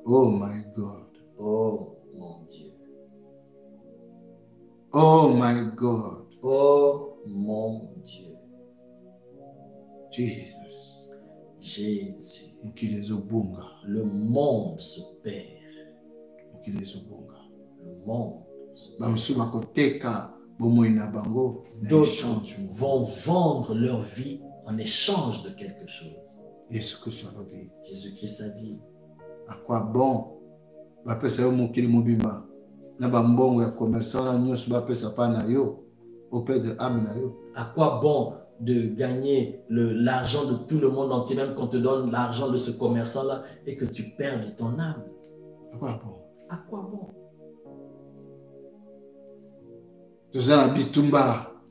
Oh my God. Oh mon Dieu. Oh my God. Oh mon Dieu. Jesus. Jésus. Le monde se perd. Le monde se perd. D'autres vont vendre leur vie en échange de quelque chose. Jésus-Christ a dit, à quoi bon à quoi bon de gagner l'argent de tout le monde entier, même qu'on te donne l'argent de ce commerçant-là et que tu perdes ton âme? À quoi bon? À quoi bon?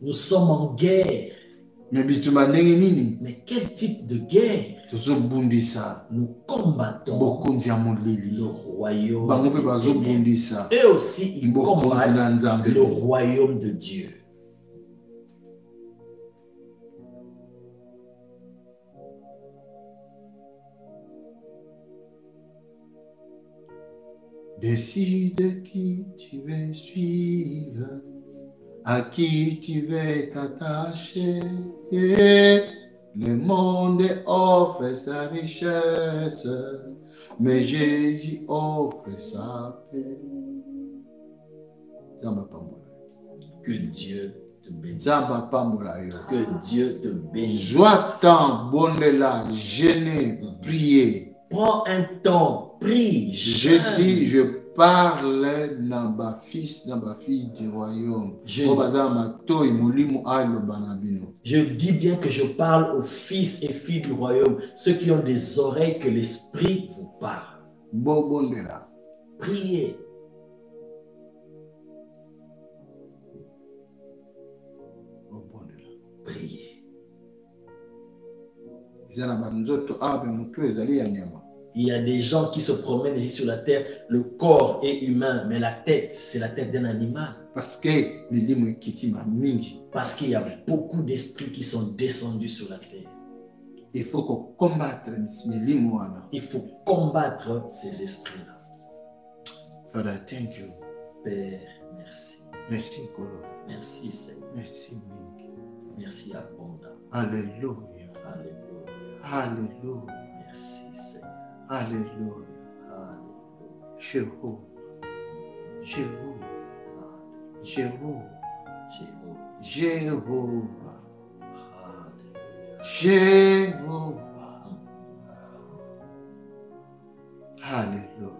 Nous sommes en guerre. Mais quel type de guerre? Nous combattons le royaume de Dieu. Eux aussi, ils combattent le royaume de Dieu. Décide qui tu veux suivre, à qui tu veux t'attacher. Le monde offre sa richesse, mais Jésus offre sa paix. Que Dieu te bénisse. Que Dieu te bénisse. Joie-t'en, bonne-la, gêner, prier. Prends un temps, prie. Je dis, je parle dans ma fils, dans ma fille du royaume. Je dis bien que je parle aux fils et filles du royaume, ceux qui ont des oreilles que l'esprit vous parle. Priez. Priez. Il y a des gens qui se promènent ici sur la terre, le corps est humain, mais la tête, c'est la tête d'un animal. Parce qu'il y a beaucoup d'esprits qui sont descendus sur la terre. Il faut combattre ces esprits-là. Father, thank you. Père, merci. Merci, Kolo. Merci, Seigneur. Merci, Mingi. Merci, abondant. Alléluia. Alléluia. Alléluia. Merci, Seigneur. Alléluia. Alléluia. Jéhovah. Jéhovah. Jéhovah. Jéhovah. Jéhovah. Alléluia.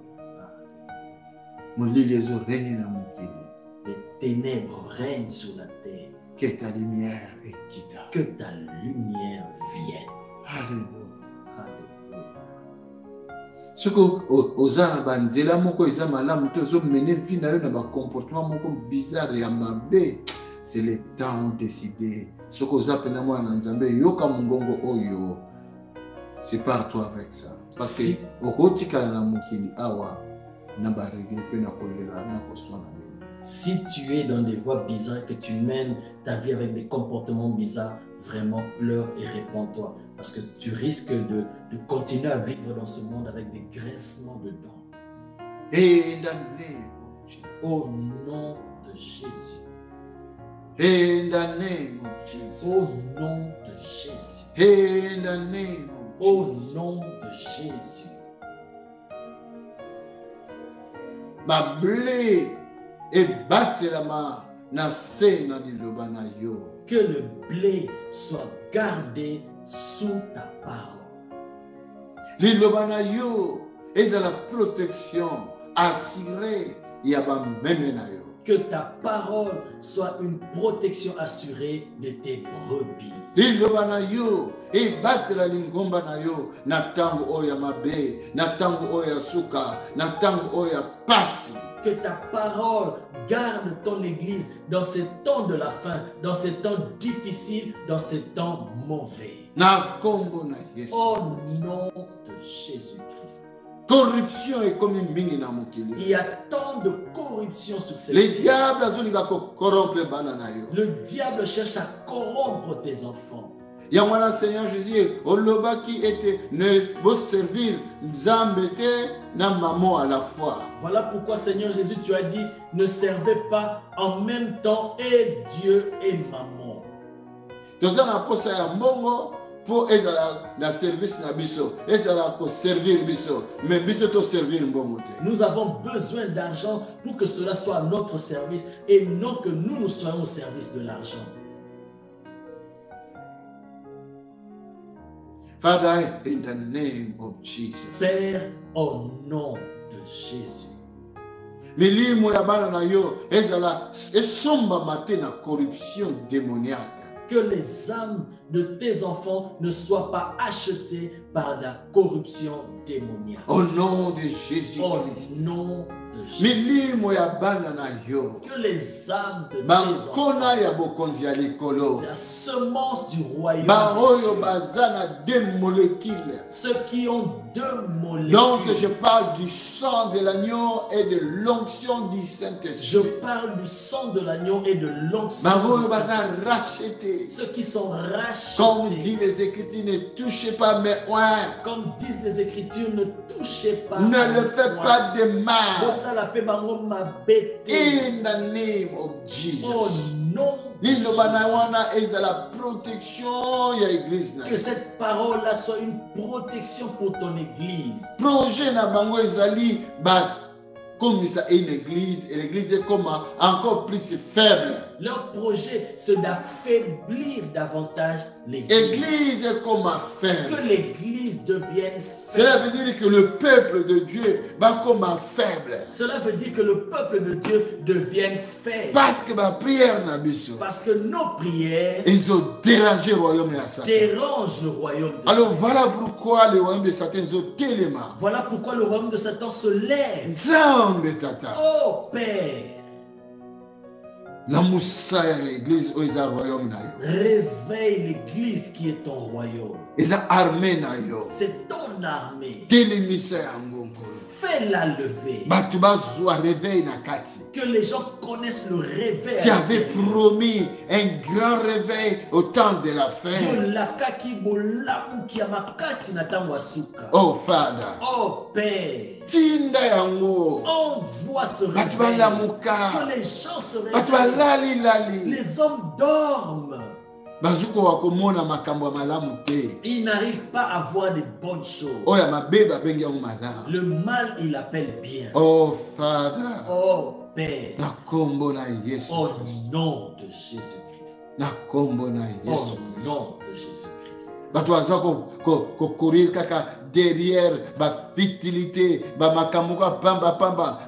Les ténèbres règnent sur la terre. Que ta lumière quitte. Que ta lumière vienne. Alléluia. Alléluia. Ce que aux arabes, nzela moko eza malamu te zo mener vie na yo na ba comportement moko bizarre ya mabe, c'est le temps de décider. Ce que aux appelez moi na nzambe yoka mungongo oyo. C'est par toi avec ça. Parce que okotika na mokili awa na ba regretter na kolela na kosona. Si tu es dans des voies bizarres, que tu mènes ta vie avec des comportements bizarres, vraiment pleure et répands-toi. Parce que tu risques de continuer à vivre dans ce monde avec des grincements de dents. In the name of Jesus. Au nom de Jésus. In the name of Jesus. Au nom de Jésus. In the name of Jesus. Au nom de Jésus. Ma blé et battre la main na se na liloba na yo. Que le blé soit gardé sous ta parole. Liloba na yo est la protection assurée yaba meme na yo. Que ta parole soit une protection assurée de tes brebis. Liloba na yo et battre la lingomba na yo na tango oya mabe, na tango oya suka, na tango oya pasi. Que ta parole garde ton église dans ces temps de la fin, dans ces temps difficiles, dans ces temps mauvais. Au nom de Jésus-Christ. Corruption est comme une mine na mokili. Il y a tant de corruption sur cette terre. Le diable cherche à corrompre tes enfants. Yamwana Seigneur Jésus, Oloba qui était ne beau servir Nzambete na maman à la fois. Voilà pourquoi Seigneur Jésus, tu as dit, ne servez pas en même temps et Dieu et maman. Toza na posa ya mbongo pour ezala na service na biso, ezala ko servir biso, mais biso to servir mbongo te. Nous avons besoin d'argent pour que cela soit à notre service et non que nous soyons au service de l'argent. Father, in the name of Jesus. Père, au nom de Jésus. Milimo ya bana na yo ezala esomba matin na corruption démoniaque. Que les âmes de tes enfants ne soient pas achetées par la corruption démoniaque. Au nom de Jésus. Au nom de Jésus. Milimo ya bana na yo. Que les âmes de tes Bankona enfants, ya bokonzi ya likolo. la semence du royaume, Baoyo bazana deux molécules. ceux qui ont deux molécules. Donc je parle du sang de l'agneau et de l'onction du Je Saint-Esprit. parle du sang de l'agneau et de l'onction. Baoyo du bazana Saint-Esprit. racheté. Ceux qui sont rachetés. Comme dit les Écritures, ne touchez pas mes oins. Comme disent les Écritures, ne touchez pas. Ne à le mon faites foie. pas de mal. Bosala pe bango mabe te. In the name of Au Jesus. nom de Lilo bana Jésus. wana est la protection ya église na. Que cette parole-là soit une protection pour ton église. Projet na bango ezali ba comme ça une église et l'église est comme encore plus faible. Leur projet, c'est d'affaiblir davantage l'église. Église est comme Que faible. l'église devienne Cela faible. veut dire que le peuple de Dieu va comme faible. Cela veut dire que le peuple de Dieu devienne faible. Parce que ma prière na biso. Parce que nos prières Ils ont dérangé le royaume de Satan. dérangent le royaume de Alors Satan. voilà pourquoi le royaume de Satan est au téléma. Voilà pourquoi le royaume de Satan se lève. Nzambe tata. Oh Père, La moussa ya église o eza royaume na yo. réveille l'église qui est ton royaume. Eza armée na yo. C'est ton armée. Telemisa yango nkolo. Fais-la lever. Bato bazwa réveil na kati. Que les gens connaissent le réveil. Tu avais promis un grand réveil au temps de la fin. Yolakaki bolamu kia makasi na tango asuka. Oh Father. Oh Père, Tinda yango. envoie ce Bato réveil. balamuka. Que les gens se Bato réveillent. balali lali. Les hommes dorment. Bazuko wakomona makambo ya malamu te. Ils n'arrivent pas à voir des bonnes choses. Oya mabe babengi yango malamu. Le mal, il appelle bien. Oh Father. Oh Père, Na kombo na Yesu. au nom de Jésus-Christ. Na kombo na Au Yesu. nom de Jésus-Christ. Bato baza courir kaka derrière ba futilité, ba makambo ka pamba,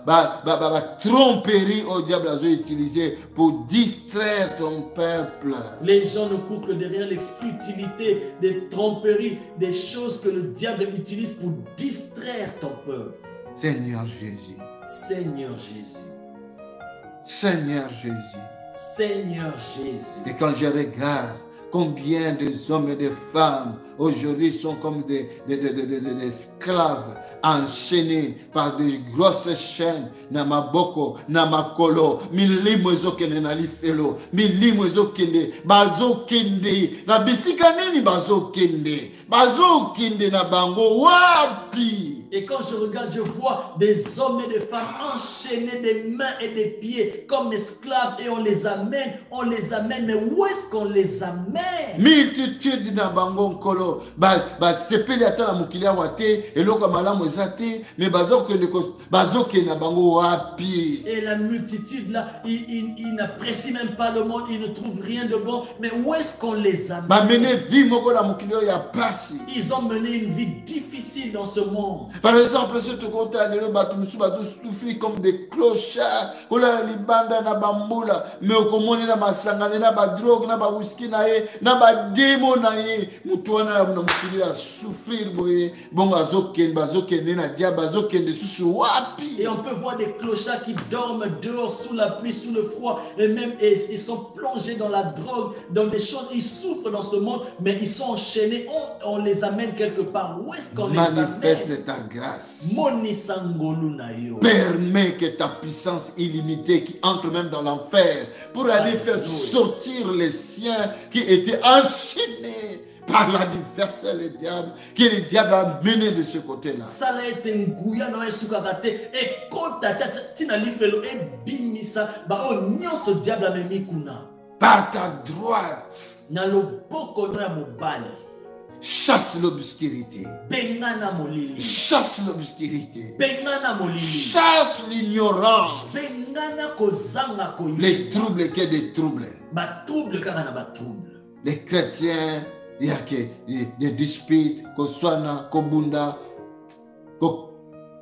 ba tromperie au diable a utilisé pour distraire ton peuple. Les gens ne courent que derrière les futilités, des tromperies, des choses que le diable utilise pour distraire ton peuple. Seigneur Jésus. Seigneur Jésus. Seigneur Jésus. Seigneur Jésus. Et quand je regarde combien des hommes et des femmes aujourd'hui sont comme des esclaves enchaînés par de grosses chaînes, namaboko, namakolo, milimo ezokende na lifelo, milimo ezokende, bazokende, na bisika nini bazokende na bango wapi? Et quand je regarde, je vois des hommes et des femmes enchaînés des mains et des pieds comme esclaves et on les amène, mais où est-ce qu'on les amène? Multitude na bango nkolo sepeli ata na mokili awa te eloko malamu eza te mais bazokende na bango wapi? Et la multitude là, ils n'apprécient même pas le monde, ils ne trouvent rien de bon, mais où est-ce qu'on les amène? Bamene vie moko na mokili oyo ya pasi. Ils ont mené une vie difficile dans ce monde. Par exemple, ceux qui ont souffert comme des clochards, kola libanda na bambula, mais okomoni na masangane na ba drogue na ba whisky na ye, na ba demo na ye, mutuana na mukili ya souffrir boye, bon bazokende na dia bazokende susu wapi? Et on peut voir des clochards qui dorment dehors sous la pluie, sous le froid, et même ils sont plongés dans la drogue, dans des choses, ils souffrent dans ce monde, mais ils sont enchaînés, on les amène quelque part. Où est-ce qu'on les amène? Manifeste ta grâce. monisa ngolu na yo. Permets que ta puissance illimitée qui entre même dans l'enfer pour aller faire sortir les siens qui étaient enchaînés par l'adversaire, le diable, que le diable a mené de ce côté-là. Sala ete nguya na esukaka te ekota tata tina lifelo ebimisa ba o nyonso diable amemi kuna. Par ta droite, Na loboko no ya mobali chasse l'obscurité. bengana molili, Chasse l'obscurité. bengana molili, Chasse l'ignorance. bengana kozanga koyi, Les troubles que des troubles. ba trouble kaka na ba trouble. Les chrétiens, il y a que des disputes, koswana, kobunda,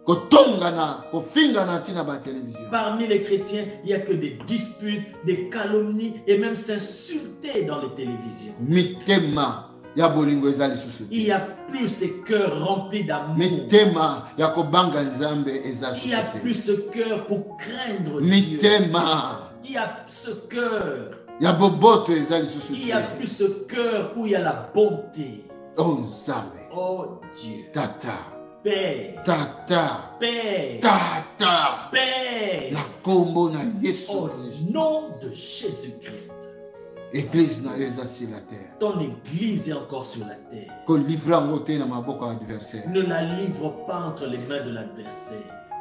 kotongana, kofingana tina ba télévision. Parmi les chrétiens, il n'y a que des disputes, des calomnies et même s'insulter dans les télévisions. Mitema ya bolingo ezali susu. Il n'y a plus ces cœurs remplis d'amour. Mitema ya kobanga nzambe ezali Il n'y a susu. plus ce cœur pour craindre Dieu. Mitema Il n'y a ce cœur. ya boboto ezali susu. Il n'y a plus ce cœur où il y a la bonté. Oh nzambe. Oh Dieu. Tata. Père. Tata. Père. Tata. Père. La kombo na Yesu Au Christ. nom de Jésus-Christ. Église na eza sur la terre. Ton église est encore sur la terre. Ko livra ngote na maboko ya adversaire. Ne la livre pas entre les mains de l'adversaire.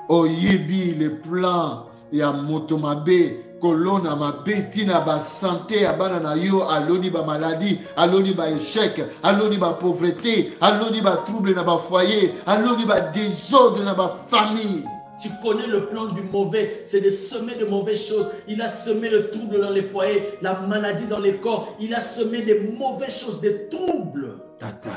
Oyebi le plan ya moto mabe kolona mabe tina ba santé ya bana na yo aloni ba maladie, aloni ba échec, aloni ba pauvreté, aloni ba trouble na ba foyer, aloni ba désordre na ba famille. Tu connais le plan du mauvais, c'est de semer de mauvaises choses. Il a semé le trouble dans les foyers, la maladie dans les corps. Il a semé des mauvaises choses, des troubles. Tata,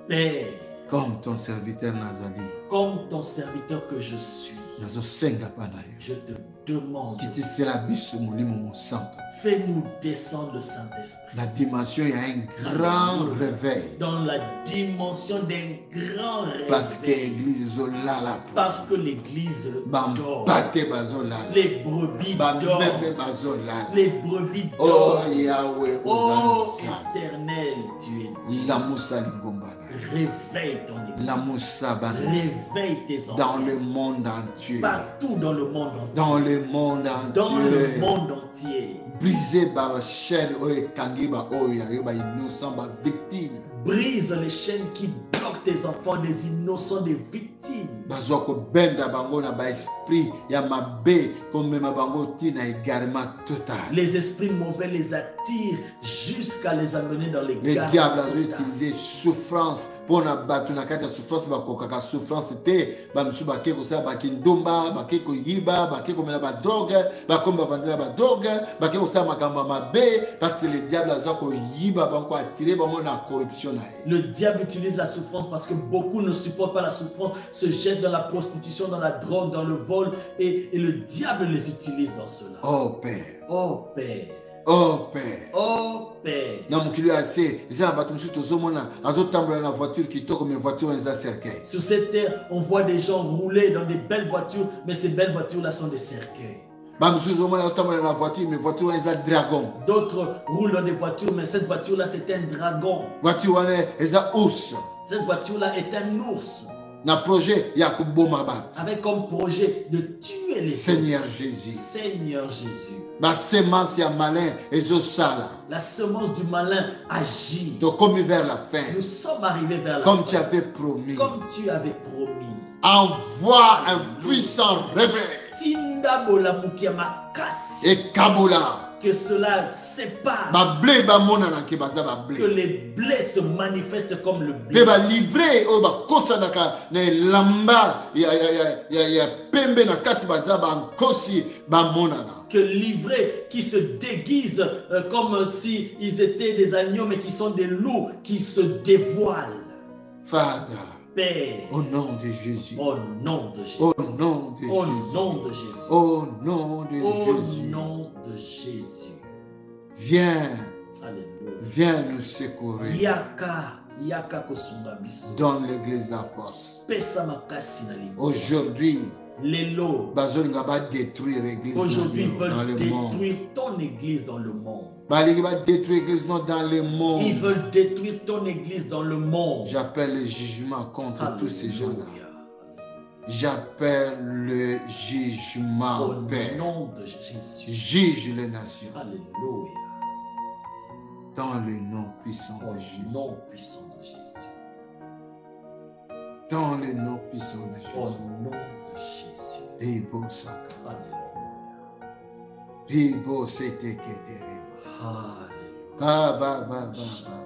Père, comme ton serviteur Nazali, comme ton serviteur que je suis, nazo senga pa na yo. je te demande, Kiti sela biso molimo mo santo. fais-nous descendre le Saint-Esprit La dimension il y a un grand réveil dans la dimension d'un grand parce que réveil. l'église zolala. Parce que l'église dort. Bambate bazolala. Les brebis dorment. Bameme bazolala. Les brebis Oh dorment. Yahweh, Oh Osanza. éternel, tu es Dieu. La moussa lingombana. Réveille ton église. La moussa bana. Réveille tes enfants. Dans le monde entier. Partout dans le monde entier. Dans le monde Dans le entier. monde entier. Briser ba chaîne oye kangi ba oya yo ba innocent ba victime. Brise les chaînes qui bloquent tes enfants, des innocents, des victimes. Bazwa ko benda bango na ba esprit ya mabe ko mema bango tina égarement total. Les esprits mauvais les attirent jusqu'à les amener dans les Le gares. diable a utilisé souffrance pour na batu na kati ya souffrance ba kokaka souffrance te ba msu ba ke ko sa ba kindumba ba ke ko yiba ba ke ko mela ba drogue ba komba vandela ba drogue ba ke ko sa makamba mabe parce que le diable a zo ko yiba ba ko attirer ba na corruption na ye. Le diable utilise la souffrance parce que beaucoup ne supportent pas la souffrance, se jettent dans la prostitution, dans la drogue, dans le vol et le diable les utilise dans cela. Oh Père, Oh Père, oh Père. oh Père. Na mukili ase eza na bato musu tozomona azotambola na voiture kitoko mais voiture eza cercueil. Sur cette terre, on voit des gens rouler dans des belles voitures, mais ces belles voitures-là sont des cercueils. Ba musu tozomona azotambola na voiture mais voiture eza dragon. D'autres roulent dans des voitures, mais cette voiture-là, c'est un dragon. Voiture wana eza ours. Cette voiture-là est un ours, Na projet ya koboma bato. avec comme projet de tuer les Seigneur autres. Jésus. Seigneur Jésus. Ma semence ya malin ezosala. La semence du malin agit. Tokomi vers la fin. Nous sommes arrivés vers la Comme fin. tu avais promis. Comme tu avais promis. Envoie un puissant réveil. Tinda bolamukia makasi. Et Kaboula. Que cela sépare. Ba blé ba mona na ke baza ba Que blé. les blés se manifestent comme le Pe blé. ba livrer o ba kosanaka na lamba ya pembe na kati baza ba nkosi ba mona na. Que livrés qui se déguisent comme si ils étaient des agneaux, mais qui sont des loups qui se dévoilent. Father, Père, au nom de Jésus. au nom de Jésus. Au nom de Au Jésus. nom de Jésus. Au nom de Au Jésus. nom de Jésus. Viens, Alléluia. viens nous secourir. Yaka kosunga biso. Donne l'église la force. Pesa makasi na libo. Aujourd'hui, Lelo. bazolinga ba détruire l'église Aujourd'hui, ils dans veulent le monde. détruire ton église dans le monde. Balingi ba détruire l'église dans le monde. Ils veulent détruire ton église dans le monde. J'appelle le jugement contre tous ces gens-là. Alléluia. J'appelle le Au jugement, Père. nom de Jésus. Juge les nations Alléluia. dans le nom puissant Au de Jésus. nom puissant de Jésus. Dans le nom puissant de Au Jésus. nom de Jésus. Ribo Saka. Alléluia. Ribo Sete Ketere. Alléluia. Ba ba ba ba ba.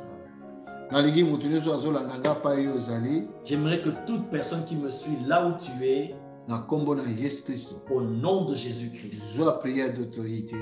Nalingi mutu nyonso azolanda pa yo ozali J'aimerais que toute personne qui me suit là où tu es, na kombo na Yesu Kristo. au nom de Jésus-Christ, Zwa prière d'autorité.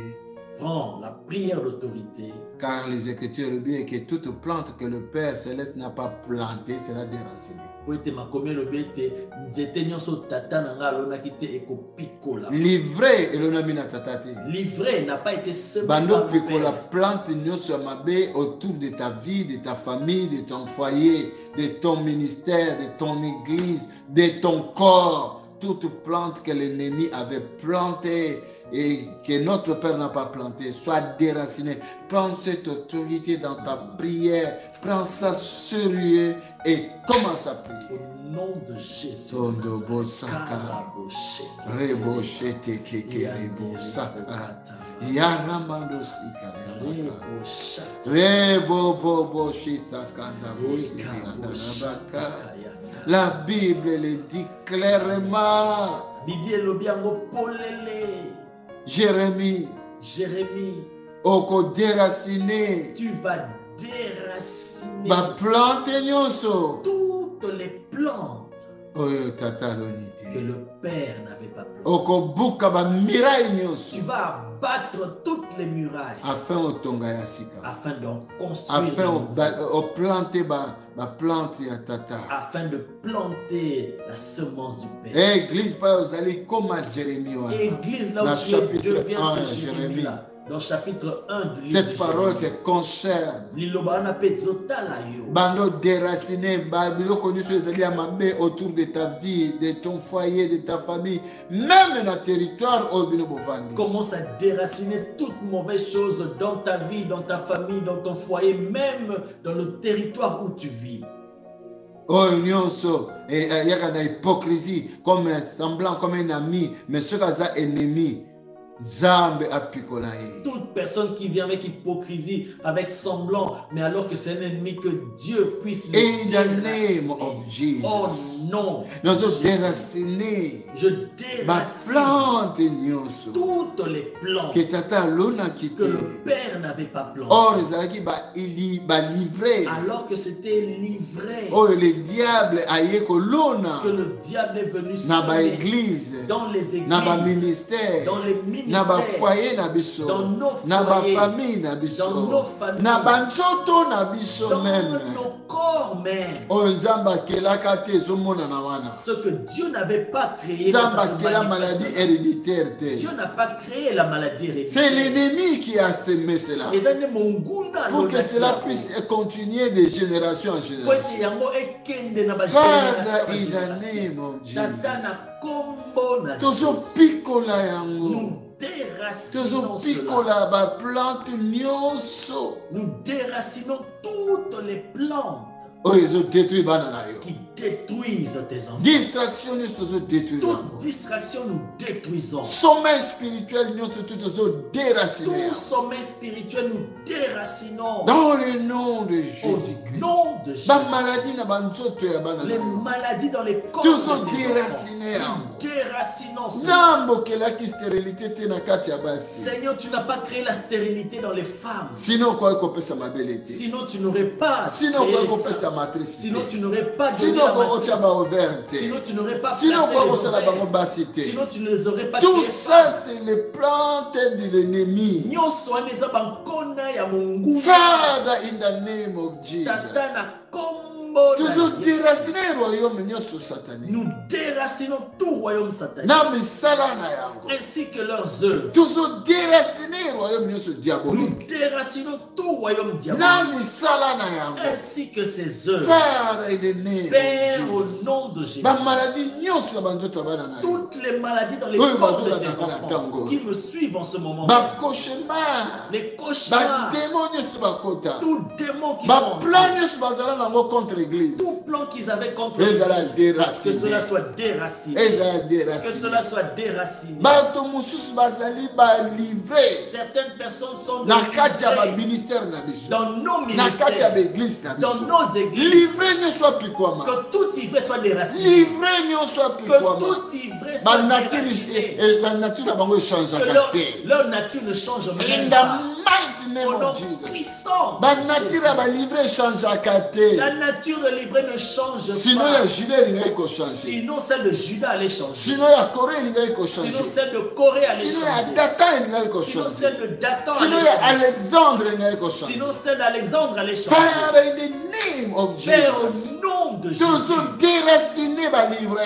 prends la prière d'autorité, Car les Écritures le bien que toute plante que le Père Céleste n'a pas plantée sera déracinée. po ete makomi elobi ete nzete nyonso tata na ngai alonaki te ekopikola. Livré elonami na tata te. Livré n'a pas été semé Bando par le pikola Père. plante nyonso ya mabe autour de ta vie, de ta famille, de ton foyer, de ton ministère, de ton église, de ton corps. Toute plante que l'ennemi avait plantée et que notre Père n'a pas plantée soit déracinée. Prends cette autorité dans ta prière. Prends ça sérieux et commence à prier. Au nom de Jésus. Tondo Nazareth. Bosaka. Karaboshe. Rebo shete keke rebo saka. Yaramando sika. Reboshata. Rebo bobo shita kanda bosi andarabaka. La Bible le dit clairement. Bibi elobi yango polele. Jérémie, Jérémie, oko déraciner. tu vas déraciner Ba plante nyonso. toutes les plantes Oyo tata que lonité. le Père n'avait pas plantées. Oko buka ba miraille nyonso. Tu vas abattre toutes les murailles Afin otonga ya sika. afin d'en construire de Afin nouveau, o planter ba plante ya tata. afin de planter la semence du Père. Église pa ozali comme Jérémie wana. Église, là Dans où tu es, chapitre devient 1, ce Jérémie-là. Dans chapitre 1 du livre Cette de parole te Jérémie. concerne. Liloba wana pe ezotala yo. Bando déraciner, biloko nyonso ezali ya mabe autour de ta vie, de ton foyer, de ta famille, même na territoire oyo bino bovandi. Commence à déraciner toute mauvaise chose dans ta vie, dans ta famille, dans ton foyer, même dans le territoire où tu vis. Oyo nyonso yaka na hypocrisie, comme un semblant, comme un ami, mais soki aza ennemi, Nzambe apikola ye. Toute personne qui vient avec hypocrisie, avec semblant, mais alors que c'est un ennemi, que Dieu puisse le In the name déraciner. of Jesus. Oh non, Nous Jésus. déraciner Je ba déracine plante nyonso. toutes les plantes Que tata lona que kite. le Père n'avait pas plantées, Or ezalaki ba livré. alors que c'était livré, Oh le diable aye kolona que le diable est venu na ba semer église, dans les na ba églises, ministère, dans les na ba ministères, foyer na biso, dans nos na ba foyers, famille na dans biso, nos familles, na ba nzoto na biso dans même. nos corps même. Oyo Nzambe akelaka te ezomona na wana. Ce que Dieu n'avait pas créé, dans Nzambe sa akela maladie manifestation. héréditaire te. Dieu n'a pas créé la maladie C'est héréditaire. l'ennemi qui a semé cela. Les années monguna Pour que cela puisse continuer de génération en génération. Father, in the name of Jesus. Tozo pikola yango. Nous déracinons Tozo cela. pikola ba plante nyonso. Nous déracinons toutes les plantes Oyo ezo détruire bana na yo. qui détruisent tes enfants. Distraction nyonso tozo détruire Toute yango. distraction, nous détruisons. Sommeil spirituel nyonso tout tozo déraciner Tout yango. sommeil spirituel, nous déracinons. Dans le nom de Au Jésus-Christ. nom de Jésus. Ba maladie na ba nzoto ya bana na Les yo. maladies dans les corps Tozo de tes déraciner enfants. yango. Nous déracinons cela. Nzambe okelaki stérilité te na kati ya basi. Seigneur, tu n'as pas créé la stérilité dans les femmes. Sinon okoki kopesa mabele te. Sinon, tu n'aurais pas Sinon créé okoki ça. kopesa matrice Sinon, te. tu n'aurais pas donné Sinon la okoki matrice. kotia baouvert te. Sinon, tu n'aurais pas Sinon placé okoki les kosala bango ovaires. basi te. Sinon, tu ne les aurais pas Tout créés. ça c'est les plantes de l'ennemi. Nyonso wana eza bankona ya monguna. Father, in the name of Jesus. Tata na kombo na Toujours Yesu. déraciner royaume nyonso satanique. Nous déracinons tout royaume satanique Na misala na yango. ainsi que leurs œuvres. Toujours déraciner royaume nyonso Nous diabolique. déracinons tout royaume Na diabolique misala na yango. ainsi que ses œuvres. Father, in the name Père, of au Jesus. nom de Jésus, Ba maladie nyonso ya banzoto ya bana na yo. toutes les maladies dans les Oui, corps de bazola tes na enfants tango. qui me suivent en ce moment, Ba cauchemar. les cauchemars, Ba démon nyonso bakota. tout démon qui sont Ba plan nyonso bazala nango contre l'église. Tout plan qu'ils avaient contre Ezala l'Église, que déraciné. cela soit déraciné. Ezala Que déraciné. cela soit déraciné. Bato mosusu bazali balivré Certaines personnes sont na kati ya livrées baministère na biso, dans nos na kati ya ministères, baeglise na dans biso. nos églises. Livré nyonso apikwama, Que toute ivresse soit déracinée. livré nyonso Que apikwama. toute ivresse soit déracinée. Banature na bango Que echangeaka te. leur nature ne change In même the pas. mighty name Au nom of Jesus. puissant de Banature ya Jésus. balivre echangeaka te. La nature de livré ne change Sinon pas. ya Juda elingaki kochange, Sinon, celle de Judas allait changer. sinon ya Corée elingaki kochange, Sinon, celle de Corée allait sinon ya changer. Datan elingaki Sinon, kochange, celle de Dathan sinon allait ya changer. Alexandre elingaki kochange. Sinon, celle d'Alexandre allait changer. Father, in the name of Père, Jesus, au nom de Jésus, tozodéraciner balivre,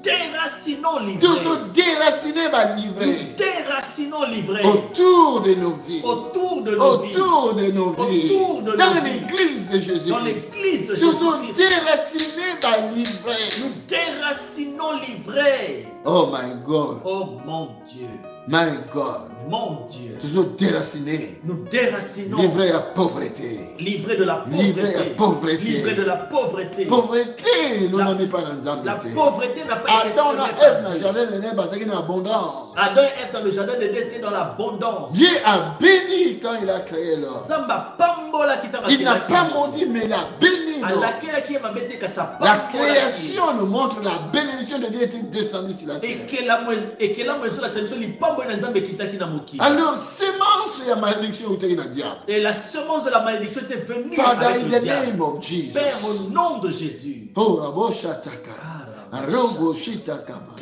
déracinons livré. tozodéraciner balivre Déracinons livré. autour de nos vies, Autour de nos vies. autour de nos vies, Autour de nos dans vies. l'église de Jésus. Dans l'église de Jésus-Christ. Tozodéraciner balivre. Nous déracinons livré. Oh my God, Oh mon Dieu. my God, Mon Dieu. tozodéraciner Nous déracinons livre ya pauvreté. livré de la Livré à pauvreté. pauvreté. Livré de la pauvreté. Pauvreté, nous La- n'avons pas dans La Nzambe. pauvreté n'a pas été Adam semée na par Ève na Dieu. jardin de Neb bazalaki na abondance. Adam et Ève dans le jardin d'Éden étaient dans l'abondance. Dieu a béni quand il a créé l'homme. Zamba pambola kita Il n'a pas maudit, mais il a béni l'homme. alakela ki mabete ka sa La pambola ki. création nous montre la bénédiction de Dieu était descendue sur la terre. ekela mwezo la biso lipambo na nzambe ekitaki na mokili. Alors, sémence et malédiction au na diable. Et la semence de la malédiction était venue Father, avec in le the diable. name of Jesus. Père, au nom de Jésus. Oh, Rabo Shataka. Robo Shitakama.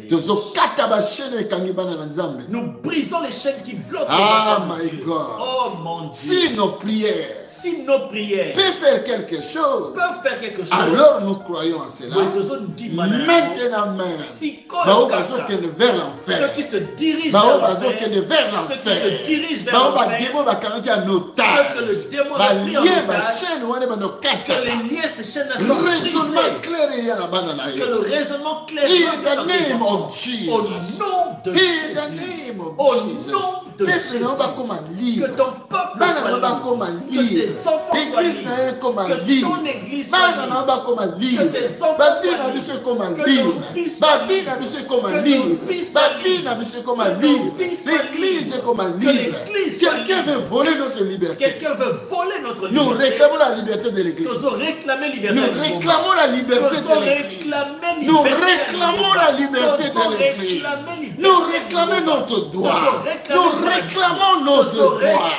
Tozokata bashene ekangi bana na Nzambe. Nous brisons les chaînes qui bloquent Ah, les enfants de my Dieu. God. Oh mon Dieu. Si nos prières Si nos prières peuvent faire quelque chose, peuvent faire quelque chose, alors nous croyons en cela. Maintenant même, Bao bazokende vers ceux l'enfer. qui se dirigent Bao vers l'enfer, bazokende vers ceux qui se l'enfer. dirigent vers Bao l'enfer, bademo bakanaki en ceux que otage. le démon a pris en Balie otage, bashene wane que banokata. les liens se chaînent à sont Raisonnement brisés, clair et yana bana na que ye. le raisonnement clair In soit the dans les name enfants. of Au Jesus. nom de In the Jésus. name of Au Jesus. nom de Peuple Jésus. na bakoma Que libre. ton peuple Bana na soit bakoma libre. Que libre. tes enfants soient Église na ye libres. koma Que ton libre. église soit Bana na libre. bakoma libre. Que tes enfants Bavi soient na biso libres. koma Que libre. nos fils soient Bavi libres. na biso koma Que nos libre. fils soient Bavi libres. na biso koma Que nos libre. fils soient L'église libres. est comme Que libre. l'église soit Quelqu'un libre. veut voler notre liberté. Quelqu'un veut voler notre Nous liberté. réclamons la liberté de l'église. Nous réclamons liberté. Nous réclamons la liberté Nous de l'église. Nous réclamons la liberté de l'église. Nous réclamons notre droit. Nous réclamons notre droit.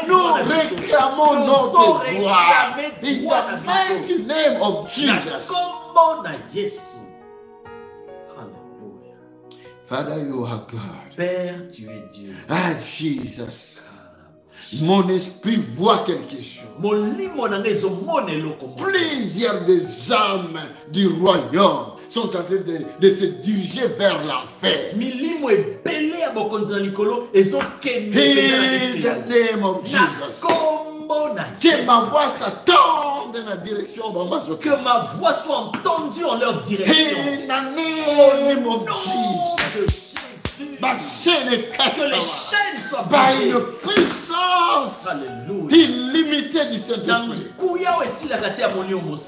Nous réclamons notre droit. In the mighty name of Jesus. Alléluia. Father, you are God. Père, tu es Dieu. Ah, Jesus. Mon esprit voit quelque chose. Plusieurs des âmes du royaume sont en train de se diriger vers l'enfer. In the name of Jesus. Que ma voix s'attende dans la direction de Que ma voix soit entendue en leur direction. In the name of Nom Jesus. de Jésus. Que les chaînes soient Par brisées. une puissance Alléluia. illimitée du Saint-Esprit.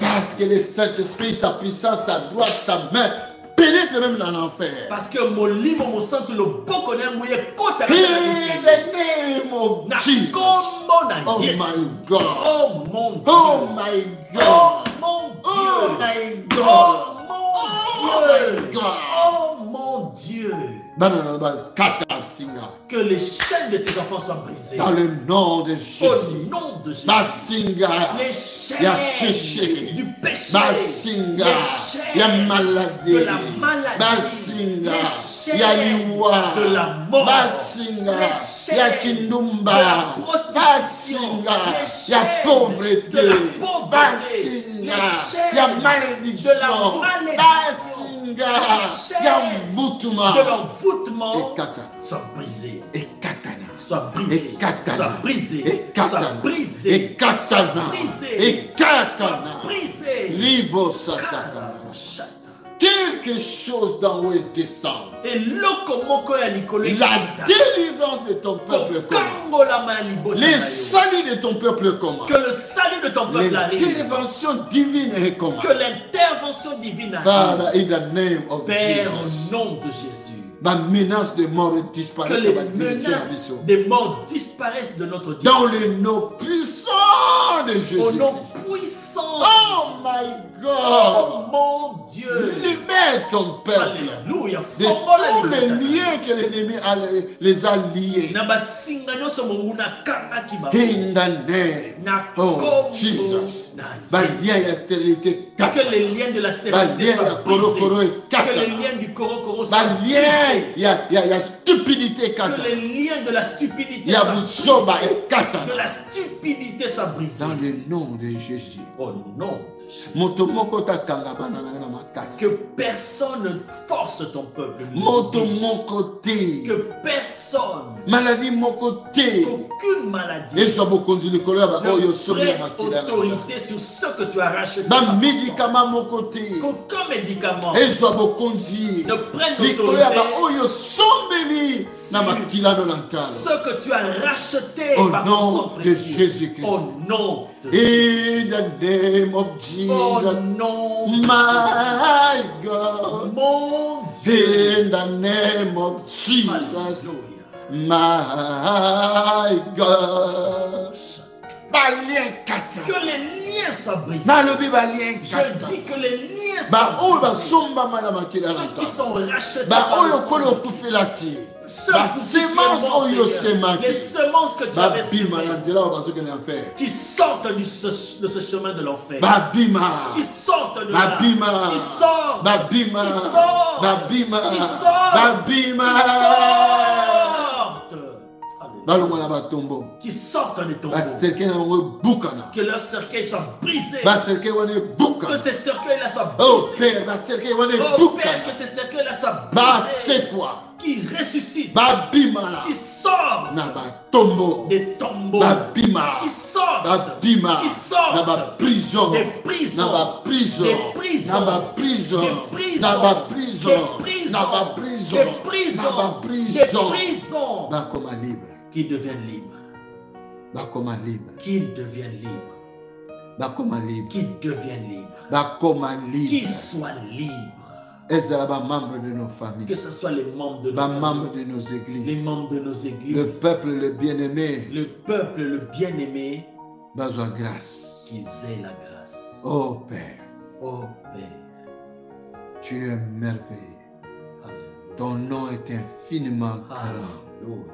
Parce que le Saint-Esprit, sa puissance, sa droite, sa main, pénètre même dans l'enfer. Parce que molimo mo santo lo boko na mouye kota na In the name of na Jesus. kombo na Oh Yesu. my God. Oh mon Dieu. Oh my Oh God. mon Oh Dieu. my Oh God. mon Oh Dieu. my God. Oh mon Dieu. Que les chaînes de tes enfants soient brisées. Dans le nom de Au Jésus. nom de Jésus. Basinga. Les Il y a chaînes péché. du péché. Basinga. Les Il y a chaînes maladie. de la maladie. Basinga. Les Il y a chaînes liwa. de la mort. Basinga. Les Il y a chaînes kindumba. de la prostitution. Basinga. Les Il y a chaînes pauvreté. de la pauvreté. Basinga. Les chaînes Il y a de malédiction. la malédiction. Basinga. Il y a envoûtement. De l'envoûtement Et kata. soit brisé. Et katana. Soit brisé. Et katana. Soit brisé. Et katana. Soit brisé. Et katana. Brisé. Et katana. Brisé. Libo satakana. Chata. quelque chose d'en haut descend. Et loko moko ya likolo La délivrance de ton peuple comment? kokangolama ya libota Les na yo. saluts de ton peuple comment? Que le salut de ton peuple arrive. L'intervention divine est comment? Que l'intervention divine arrive. Father, in the name of Père, Jesus. au nom de Jésus. La menace de mort Que disparaît les de ma direction menaces des morts disparaissent de notre dans direction. le nom puissant de Au nom Jésus. puissant. Oh my Oh God! mon Dieu. Libère ton peuple Alléluia. de tous les liens que l'ennemi les a liés. Na basinga nyonso monguna kangaki ba. In the name Na of kombo Jesus. na Balien Yesu. et stérilité. Que les liens de la stérilité Balien soient ya korokoro brisés. et kata. Que les liens du korokoro soient Balien brisés. il y a stupidité Que kata. les liens de la stupidité Il y a soient busoba brisés. et kata. Que la stupidité soit brisée. Dans le nom de Jésus. Au nom de Jésus. Moto moko ta kanga bana na yo na makasi. Que personne ne force ton peuple. ne Moto l'oblige. moko te. Que personne, Maladie moko te. qu'aucune maladie Ezwa bokonzi likolo ya ba oyo ne somi ya prenne makila na autorité sur ce que tu as racheté. ba médicament moko te. Qu'aucun médicament Ezwa bokonzi ne prenne likolo ya ba autorité oyo sombeli na makila no lantalo. ce que tu as racheté Au par ton nom sang de précieux. Jésus-Christ. Au nom de Jésus. In the name of Au Jesus. nom de My Jésus. God. Mon Dieu. In the name of Jesus. Alléluia. My God. Balien kata. Que les liens soient brisés. Nalobi balien Je kata. dis que les liens Ba soient oyo brisés. basombama na makila na Ceux qui ntango. sont rachetés Ba par le oyo sang kolo de okufelaki. Ceux Ba pour qui tu es semence mort, oyo Seigneur. semaki. Les semences que tu avais Babima na semées, nzela oyo bazokende na faire. qui sortent de ce chemin de l'enfer, Babima. qui sortent de là, Babima. qui sortent, Babima. qui sortent, Babima. qui sortent, Babima. qui sortent. Balongwa na batombo. Qui sortent des tombeaux, Baserke na bango bukana. que leurs cercueils soient brisés, Baserke wana que bukana. ces cercueils-là soient Oh brisés. Père, baserke wana Oh Père, bukana. que ces cercueils-là soient Ba brisés, c'est quoi? qui ressuscitent, Babima qui sortent na batombo. des tombeaux, Babima. qui sortent Babima. qui sortent Na ba prison. des prisons, Na ba prison. des prisons, Na ba prison. des prisons, Na ba prison. des prisons, Na ba prison. des prisons, Na ba des prison. prisons, Bakoma libre. qui deviennent libres, Bakoma libre. qu'ils deviennent libres, Bakoma libre. qu'ils deviennent libres, Bakoma qu'ils libre. soient libres, Ezala ba membre de nos familles. que ce soit les membres de nos Ba familles, membre de nos les églises. membres de nos Le églises, peuple le bien-aimé. le peuple, le bien-aimé, Bazwa grâce. qu'ils aient la grâce. Oh Père, Oh Père, tu es merveilleux. Alléluia. Ton nom est infiniment grand. Alléluia.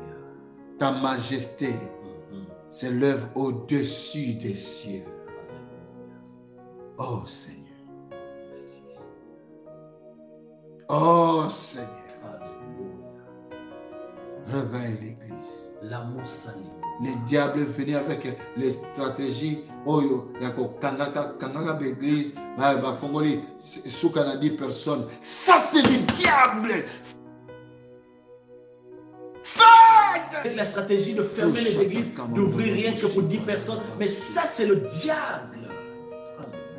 Ta majesté Mhm. s'élève au-dessus des cieux. Alléluia. Oh Seigneur. Merci, Seigneur. Oh Seigneur. Alléluia. Réveille l'Église. L'amour salut. Les diables venaient avec les stratégies. Oyo, yako kangaka l'église. Ba fongoli souka na 10 personnes. Ça c'est le diable. Avec la stratégie de fermer les églises, d'ouvrir rien que pour 10 personnes. Mais ça, c'est le diable.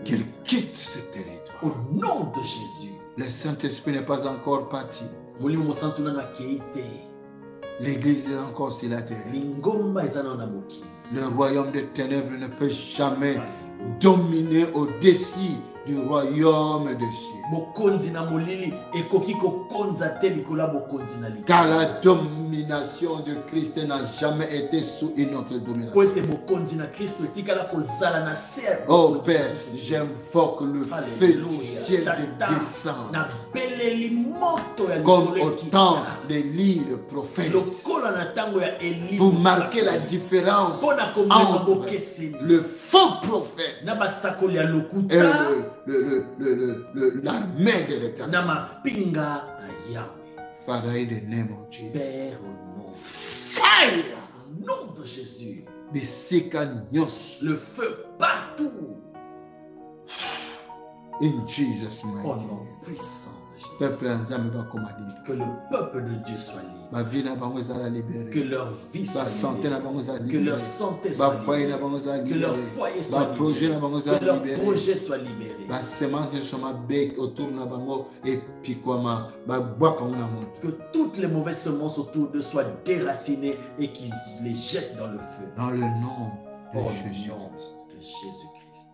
Qu'il quitte ce territoire. Au nom de Jésus. Le Saint-Esprit n'est pas encore parti. Molimo mosantuna na keite. L'église est encore sur la terre. Lingomba ezana na moki. Le royaume des ténèbres ne peut jamais dominer au-dessus du royaume des cieux. Bokonzi na molili ekoki kokonza te likola bokonzi na likolo. Car la domination de Christ n'a jamais été sous une autre domination. Po ete bokonzi na Kristo etikala kozala na se. Oh Père, j'invoque le feu du ciel de descendre. Na beleli moto ya Comme likolo au ekita. temps d'Élie le prophète. Lokola na tango ya Eli Pour mosakoli. marquer la différence Mpona komema entre bokeseni. le faux prophète Na basakoli ya et lokuta. l'armée de l'Éternel. Na mapinga na Yahweh. Father, in the name of Jesus. Père au nom. Fire! Au nom de Jésus. Bisika nyos. Le feu partout. In Jesus' Au mighty nom name. puissant de Jésus. Peuple Nzambe bakoma libre. Que le peuple de Dieu soit libre. Ba vie na bango ezala libéré. Que leur vie soit Ba santé na libérée. bango ezala Que libéré. leur santé Ba soit foyer na libérée. bango ezala Que leur libéré. foyer Ba soit projet na libéré. bango Que ezala leur libéré. projet soit libéré. Ba semence nyonso mabe autour na bango epikwama ba bwakango na moto. Que toutes les mauvaises semences autour d'eux soient déracinées et qu'ils les jettent dans le feu. Dans le nom de Au nom Jésus-Christ. de Jésus-Christ.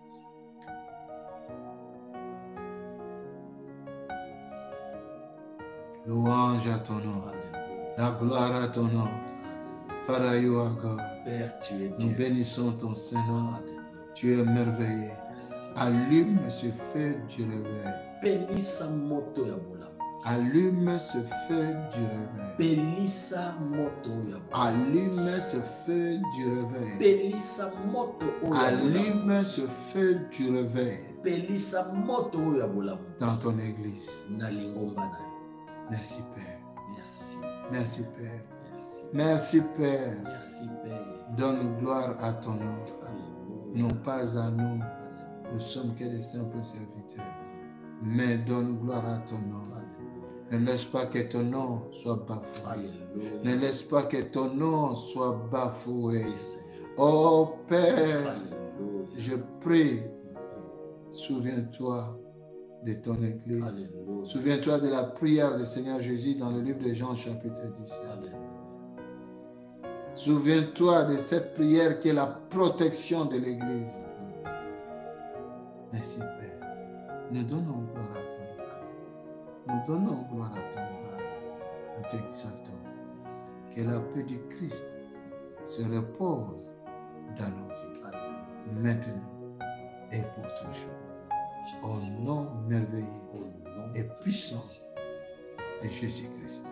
Louange à ton nom. Alléluia. La gloire à ton nom. Father, you are God. Père, tu es Nous Dieu. bénissons ton Saint-Nom. Alléluia. Tu es merveilleux. Merci. Allume ce feu du réveil. Pelisa moto ya bolamu. Allume ce feu du réveil. Pelisa moto ya bolamu. Allume ce feu du réveil. Pelisa moto oyo ya bolamu. Allume ce feu du réveil Pelisa moto oyo ya bolamu. dans ton église. Na lingomba na yo. Merci Père. Merci. Merci Père. Merci. Merci Père. Merci Père. Donne gloire à ton nom. Alléluia. Non pas à nous. Alléluia. Nous sommes que des simples serviteurs. Mais donne gloire à ton nom. Ne laisse pas que ton nom soit bafoué. Alléluia. Ne laisse pas que ton nom soit bafoué. Oui, Seigneur. Oh Père, Alléluia. je prie, souviens-toi de ton Église. Alléluia. Souviens-toi de la prière du Seigneur Jésus dans le livre de Jean chapitre 17. Alléluia. Souviens-toi de cette prière qui est la protection de l'Église. Merci Père. Nous donnons gloire à ton nom. Nous donnons gloire à ton nom. Nous t'exaltons. Que la paix du Christ se repose dans nos vies, maintenant et pour toujours. Au nom merveilleux Au nom et puissant de Jésus-Christ.